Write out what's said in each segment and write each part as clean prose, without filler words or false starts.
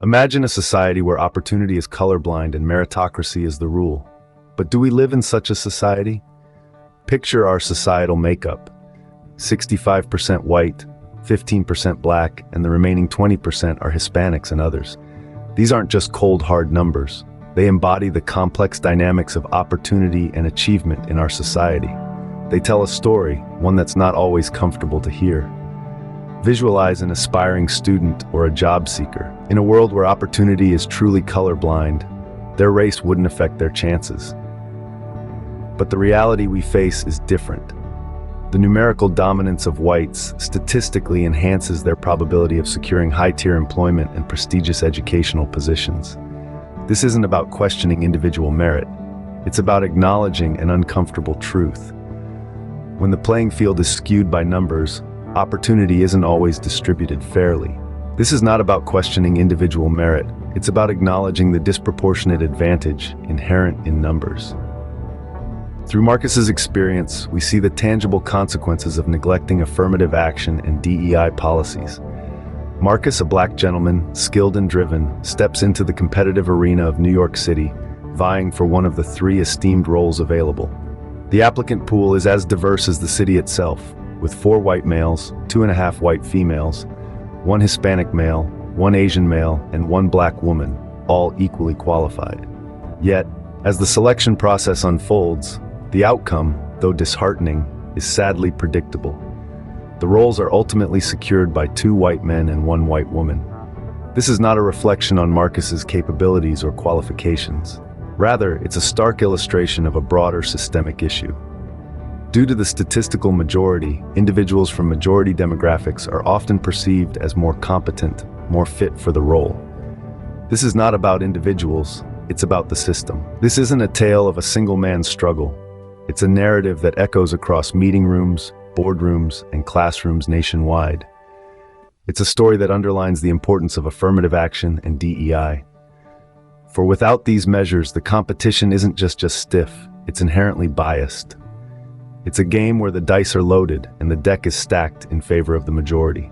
Imagine a society where opportunity is colorblind and meritocracy is the rule. But do we live in such a society? Picture our societal makeup. 65% white, 15% black, and the remaining 20% are Hispanics and others. These aren't just cold, hard numbers. They embody the complex dynamics of opportunity and achievement in our society. They tell a story, one that's not always comfortable to hear. Visualize an aspiring student or a job seeker. In a world where opportunity is truly colorblind, their race wouldn't affect their chances. But the reality we face is different. The numerical dominance of whites statistically enhances their probability of securing high-tier employment and prestigious educational positions. This isn't about questioning individual merit. It's about acknowledging an uncomfortable truth. When the playing field is skewed by numbers, opportunity isn't always distributed fairly. This is not about questioning individual merit. It's about acknowledging the disproportionate advantage inherent in numbers. Through Marcus's experience, we see the tangible consequences of neglecting affirmative action and DEI policies. Marcus, a black gentleman, skilled and driven, steps into the competitive arena of New York City, vying for one of the 3 esteemed roles available. The applicant pool is as diverse as the city itself, with 4 white males, 2.5 white females, 1 Hispanic male, 1 Asian male, and 1 black woman, all equally qualified. Yet, as the selection process unfolds, the outcome, though disheartening, is sadly predictable. The roles are ultimately secured by 2 white men and 1 white woman. This is not a reflection on Marcus's capabilities or qualifications. Rather, it's a stark illustration of a broader systemic issue. Due to the statistical majority, individuals from majority demographics are often perceived as more competent, more fit for the role. This is not about individuals, it's about the system. This isn't a tale of a single man's struggle. It's a narrative that echoes across meeting rooms, boardrooms, and classrooms nationwide. It's a story that underlines the importance of affirmative action and DEI. For without these measures, the competition isn't just stiff, it's inherently biased. It's a game where the dice are loaded and the deck is stacked in favor of the majority.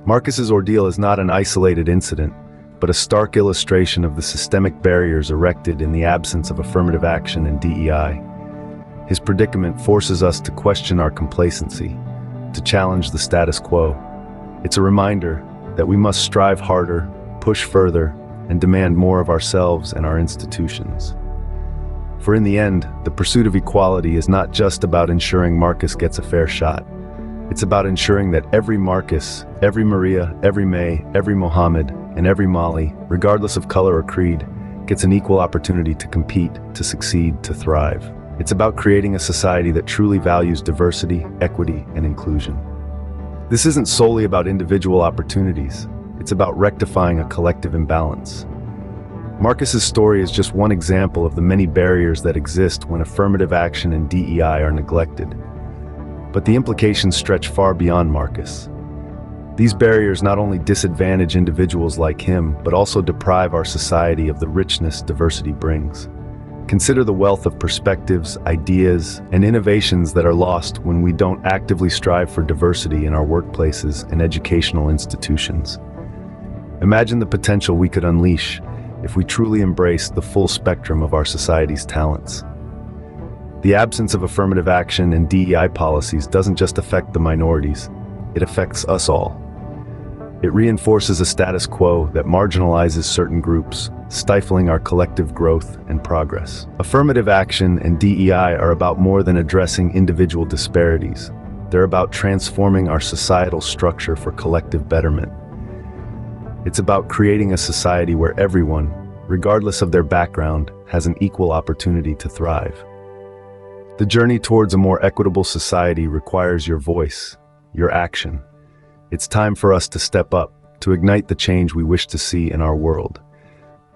Marcus's ordeal is not an isolated incident, but a stark illustration of the systemic barriers erected in the absence of affirmative action and DEI. His predicament forces us to question our complacency, to challenge the status quo. It's a reminder that we must strive harder, push further, and demand more of ourselves and our institutions. For in the end, the pursuit of equality is not just about ensuring Marcus gets a fair shot. It's about ensuring that every Marcus, every Maria, every May, every Mohammed, and every Molly, regardless of color or creed, gets an equal opportunity to compete, to succeed, to thrive. It's about creating a society that truly values diversity, equity, and inclusion. This isn't solely about individual opportunities. It's about rectifying a collective imbalance. Marcus's story is just one example of the many barriers that exist when affirmative action and DEI are neglected. But the implications stretch far beyond Marcus. These barriers not only disadvantage individuals like him, but also deprive our society of the richness diversity brings. Consider the wealth of perspectives, ideas, and innovations that are lost when we don't actively strive for diversity in our workplaces and educational institutions. Imagine the potential we could unleash if we truly embrace the full spectrum of our society's talents. The absence of affirmative action and DEI policies doesn't just affect the minorities, it affects us all. It reinforces a status quo that marginalizes certain groups, stifling our collective growth and progress. Affirmative action and DEI are about more than addressing individual disparities. They're about transforming our societal structure for collective betterment. It's about creating a society where everyone, regardless of their background, has an equal opportunity to thrive. The journey towards a more equitable society requires your voice, your action. It's time for us to step up, to ignite the change we wish to see in our world.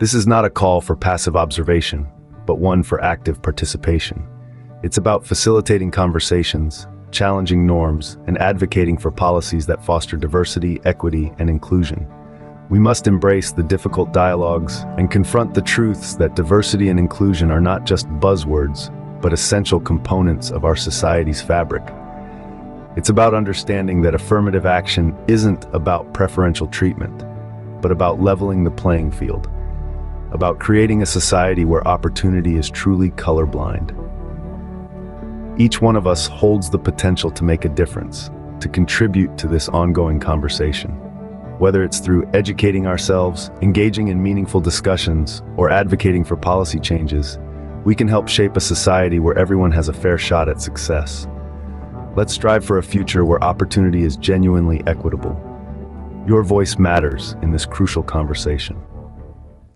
This is not a call for passive observation, but one for active participation. It's about facilitating conversations, challenging norms, and advocating for policies that foster diversity, equity, and inclusion. We must embrace the difficult dialogues and confront the truths that diversity and inclusion are not just buzzwords, but essential components of our society's fabric. It's about understanding that affirmative action isn't about preferential treatment. but about leveling the playing field, about creating a society where opportunity is truly colorblind. Each one of us holds the potential to make a difference, to contribute to this ongoing conversation. Whether it's through educating ourselves, engaging in meaningful discussions, or advocating for policy changes, we can help shape a society where everyone has a fair shot at success. Let's strive for a future where opportunity is genuinely equitable. Your voice matters in this crucial conversation.